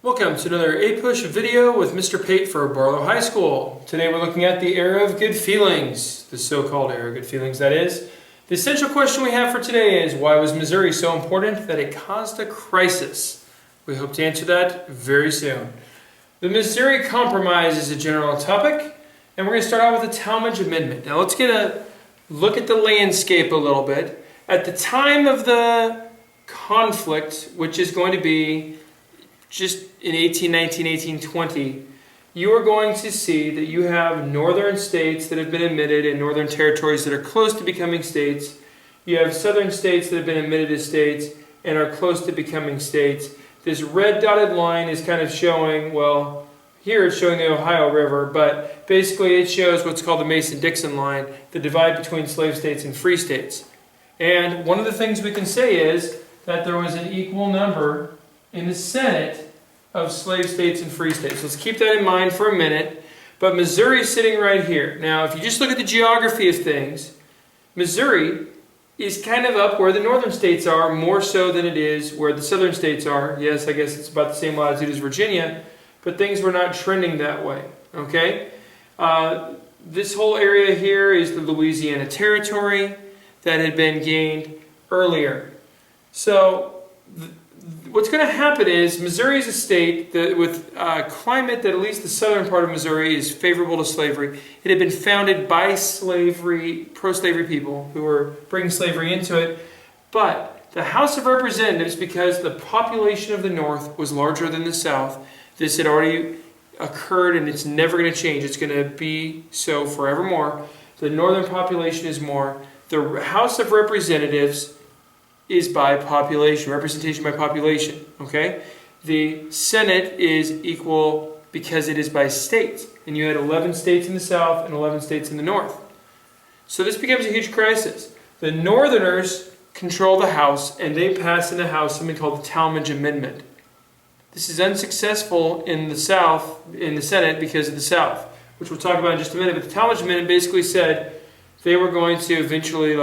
Welcome to another A-Push video with Mr. Pate for Barlow High School. Today we're looking at the era of good feelings, the so-called era of good feelings, that is. The essential question we have for today is, why was Missouri so important that it caused a crisis? We hope to answer that very soon. The Missouri Compromise is a general topic, and we're going to start out with the Talmadge Amendment. Now let's get a look at the landscape a little bit. At the time of the conflict, which is going to be just in 1819, 1820, you are going to see that you have northern states that have been admitted and northern territories that are close to becoming states. You have southern states that have been admitted as states and are close to becoming states. This red dotted line is kind of showing, well, here it's showing the Ohio River, but basically it shows what's called the Mason-Dixon line, the divide between slave states and free states. And one of the things we can say is that there was an equal number in the Senate of slave states and free states. Let's keep that in mind for a minute. But Missouri is sitting right here. Now, if you just look at the geography of things, Missouri is kind of up where the northern states are, more so than it is where the southern states are. Yes, I guess it's about the same latitude as Virginia, but things were not trending that way. Okay? This whole area here is the Louisiana Territory that had been gained earlier. So what's going to happen is Missouri is a state that with a climate that at least the southern part of Missouri is favorable to slavery. It had been founded by pro-slavery people who were bringing slavery into it. But the House of Representatives, because the population of the North was larger than the South, this had already occurred and it's never going to change. It's going to be so forevermore. The northern population is more. The House of Representatives is by population, representation by population, okay? The Senate is equal because it is by states. And you had 11 states in the South and 11 states in the North. So this becomes a huge crisis. The Northerners control the House, and they pass in the House something called the Talmadge Amendment. This is unsuccessful in the Senate because of the South, which we'll talk about in just a minute. But the Talmadge Amendment basically said they were going to eventually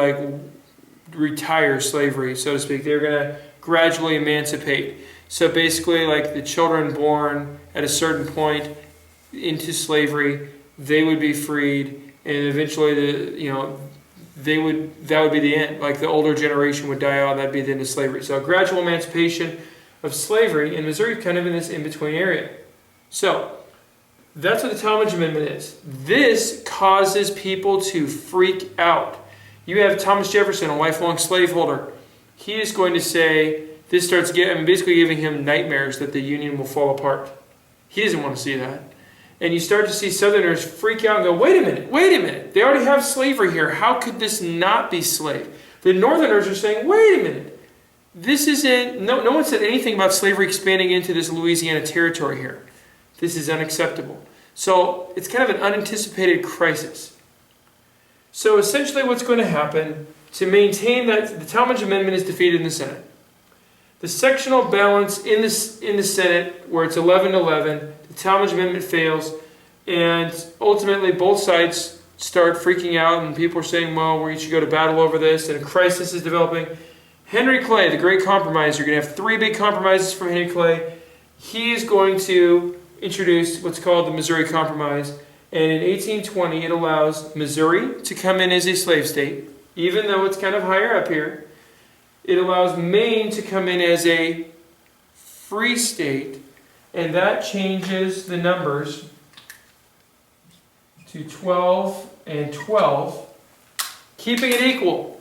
retire slavery, so to speak. They were going to gradually emancipate. So basically, the children born at a certain point into slavery, they would be freed, and eventually, that would be the end. The older generation would die out, and that'd be the end of slavery. So a gradual emancipation of slavery, and Missouri is kind of in this in-between area. So that's what the Talmadge Amendment is. This causes people to freak out. You have Thomas Jefferson, a lifelong slaveholder. He is going to say, this starts basically giving him nightmares that the Union will fall apart. He doesn't want to see that. And you start to see Southerners freak out and go, wait a minute. They already have slavery here. How could this not be slave? The Northerners are saying, wait a minute. This isn't, no one said anything about slavery expanding into this Louisiana territory here. This is unacceptable. So it's kind of an unanticipated crisis. So essentially what's going to happen to maintain that the Talmadge Amendment is defeated in the Senate. The sectional balance in the Senate, where it's 11-11, the Talmadge Amendment fails, and ultimately both sides start freaking out, and people are saying, well, we should go to battle over this, and a crisis is developing. Henry Clay, the great compromiser, you're going to have three big compromises from Henry Clay. He is going to introduce what's called the Missouri Compromise. And in 1820, it allows Missouri to come in as a slave state, even though it's kind of higher up here. It allows Maine to come in as a free state, and that changes the numbers to 12 and 12, keeping it equal.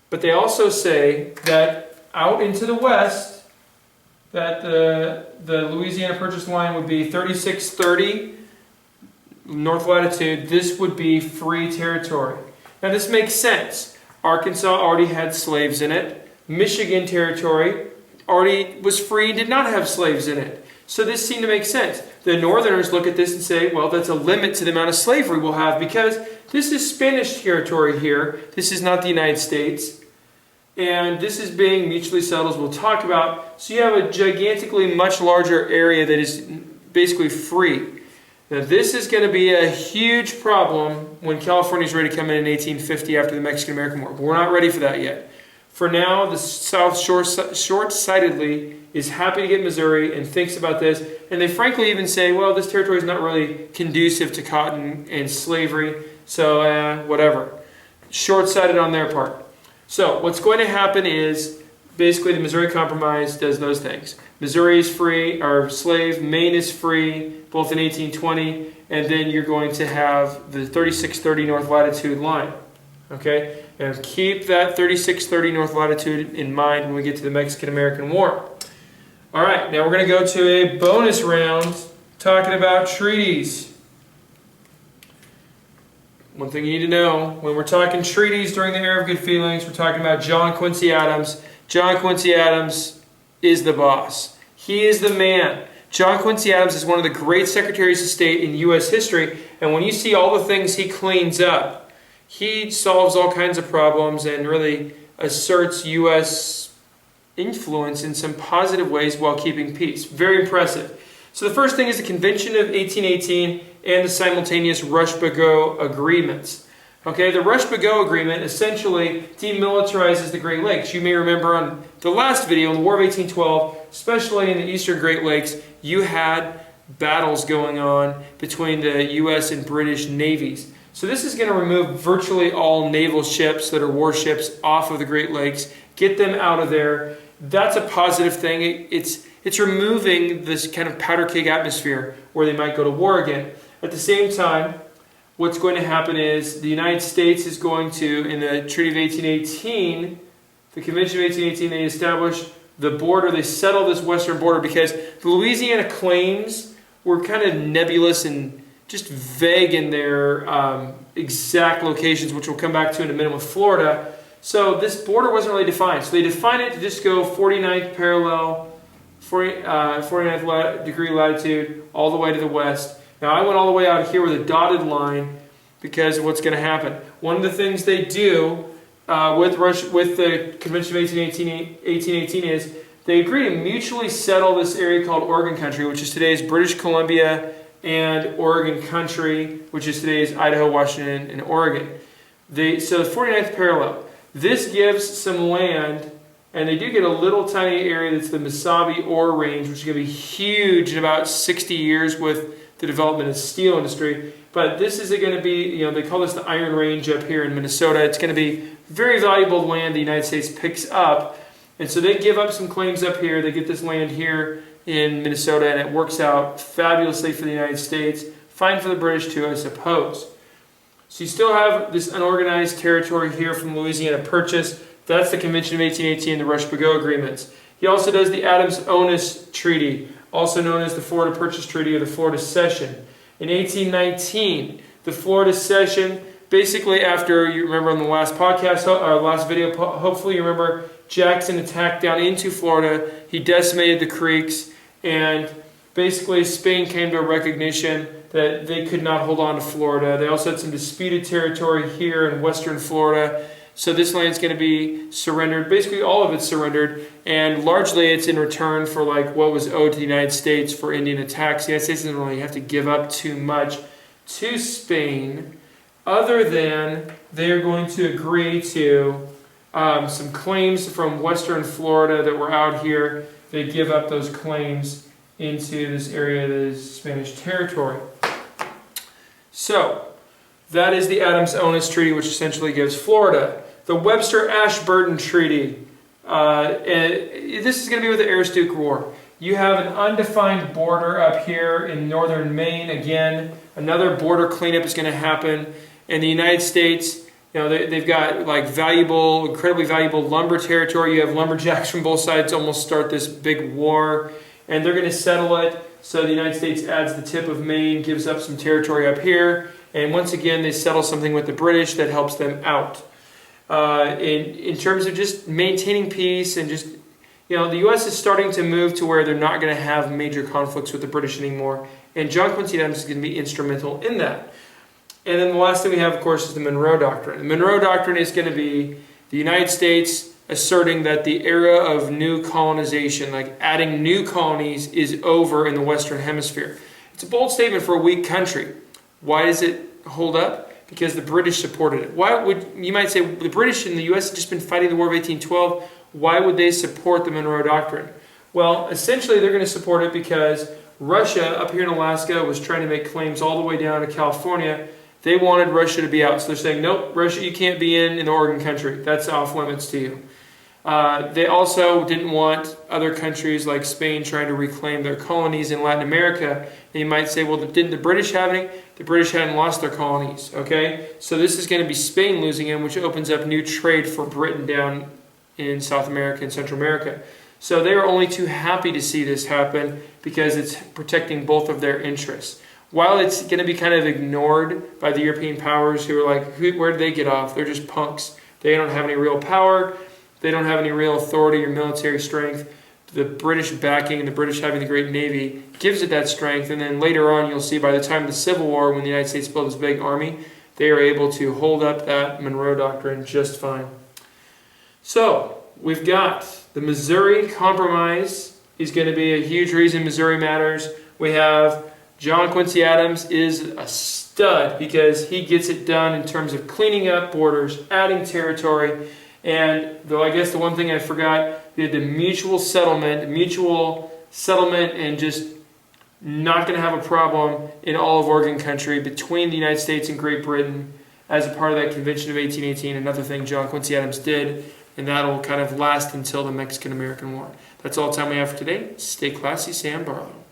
But they also say that out into the west, that the Louisiana Purchase line would be 3630 north latitude. This would be free territory. Now this makes sense. Arkansas already had slaves in it. Michigan territory already was free and did not have slaves in it. So this seemed to make sense. The Northerners look at this and say, well, that's a limit to the amount of slavery we'll have because this is Spanish territory here. This is not the United States. And this is being mutually settled, as we'll talk about. So you have a gigantically much larger area that is basically free. Now this is going to be a huge problem when California is ready to come in 1850 after the Mexican-American War. But we're not ready for that yet. For now, the South short-sightedly is happy to get Missouri and thinks about this. And they frankly even say, well, this territory is not really conducive to cotton and slavery, so whatever. Short-sighted on their part. So what's going to happen is basically the Missouri Compromise does those things. Missouri is free, or slave, Maine is free, both in 1820, and then you're going to have the 3630 north latitude line. Okay? And keep that 3630 north latitude in mind when we get to the Mexican-American War. All right, now we're going to go to a bonus round talking about treaties. One thing you need to know, when we're talking treaties during the era of good feelings, we're talking about John Quincy Adams. John Quincy Adams is the boss. He is the man. John Quincy Adams is one of the great secretaries of state in U.S. history, and when you see all the things he cleans up, he solves all kinds of problems and really asserts U.S. influence in some positive ways while keeping peace. Very impressive. So the first thing is the Convention of 1818 and the simultaneous Rush-Bagot agreements. Okay, the Rush-Bagot agreement essentially demilitarizes the Great Lakes. You may remember on the last video, in the War of 1812, especially in the eastern Great Lakes, you had battles going on between the U.S. and British navies. So this is going to remove virtually all naval ships that are warships off of the Great Lakes, get them out of there. That's a positive thing. It's removing this kind of powder keg atmosphere where they might go to war again. At the same time, what's going to happen is the United States is going to, in the Treaty of 1818, the Convention of 1818, they establish the border, they settle this western border because the Louisiana claims were kind of nebulous and just vague in their exact locations, which we'll come back to in a minute with Florida. So this border wasn't really defined. So they defined it to just go 49th parallel, 49th degree latitude, all the way to the west. Now I went all the way out here with a dotted line because of what's going to happen. One of the things they do with the Convention of 1818 is they agree to mutually settle this area called Oregon Country, which is today's British Columbia and Oregon Country, which is today's Idaho, Washington, and Oregon. So the 49th parallel. This gives some land, and they do get a little tiny area that's the Mesabi Ore Range, which is going to be huge in about 60 years with the development of the steel industry. But this is going to be, they call this the Iron Range up here in Minnesota. It's going to be very valuable land the United States picks up. And so they give up some claims up here. They get this land here in Minnesota, and it works out fabulously for the United States. Fine for the British too, I suppose. So you still have this unorganized territory here from Louisiana Purchase. That's the Convention of 1818, the Rush-Bagot Agreements. He also does the Adams-Onis Treaty, also known as the Florida Purchase Treaty or the Florida Cession. In 1819, the Florida Cession, basically after, you remember on the last podcast, or last video, hopefully you remember, Jackson attacked down into Florida. He decimated the Creeks, and basically Spain came to a recognition that they could not hold on to Florida. They also had some disputed territory here in western Florida. So this land's going to be surrendered. Basically all of it's surrendered, and largely it's in return for like what was owed to the United States for Indian attacks. The United States doesn't really have to give up too much to Spain, other than they're going to agree to some claims from western Florida that were out here. They give up those claims into this area that is Spanish territory. So that is the Adams-Onis Treaty, which essentially gives Florida. The Webster-Ashburton Treaty. This is going to be with the Aroostook War. You have an undefined border up here in northern Maine. Again, another border cleanup is going to happen. And the United States, they've got like incredibly valuable lumber territory. You have lumberjacks from both sides almost start this big war. And they're going to settle it. So the United States adds the tip of Maine, gives up some territory up here. And once again, they settle something with the British that helps them out. In terms of just maintaining peace and just, the U.S. is starting to move to where they're not going to have major conflicts with the British anymore. And John Quincy Adams is going to be instrumental in that. And then the last thing we have, of course, is the Monroe Doctrine. The Monroe Doctrine is going to be the United States asserting that the era of new colonization, like adding new colonies, is over in the Western Hemisphere. It's a bold statement for a weak country. Why does it hold up? Because the British supported it. Why would, you might say, the British and the U.S. have just been fighting the War of 1812. Why would they support the Monroe Doctrine? Well, essentially they're going to support it because Russia up here in Alaska was trying to make claims all the way down to California. They wanted Russia to be out. So they're saying, nope, Russia, you can't be in the Oregon country. That's off limits to you. They also didn't want other countries like Spain trying to reclaim their colonies in Latin America. And you might say, well, didn't the British have any? The British hadn't lost their colonies, okay? So this is going to be Spain losing them, which opens up new trade for Britain down in South America and Central America. So they are only too happy to see this happen because it's protecting both of their interests. While it's going to be kind of ignored by the European powers who are like, where did they get off? They're just punks. They don't have any real power. They don't have any real authority or military strength. The British backing and the British having the great Navy gives it that strength. And then later on, you'll see by the time of the Civil War, when the United States built this big army, they are able to hold up that Monroe Doctrine just fine. So we've got the Missouri Compromise is going to be a huge reason Missouri matters. We have John Quincy Adams is a stud because he gets it done in terms of cleaning up borders, adding territory, and though I guess the one thing I forgot, we had the mutual settlement and just not going to have a problem in all of Oregon country between the United States and Great Britain as a part of that Convention of 1818, another thing John Quincy Adams did, and that'll kind of last until the Mexican-American War. That's all the time we have for today. Stay classy, Sam Barlow.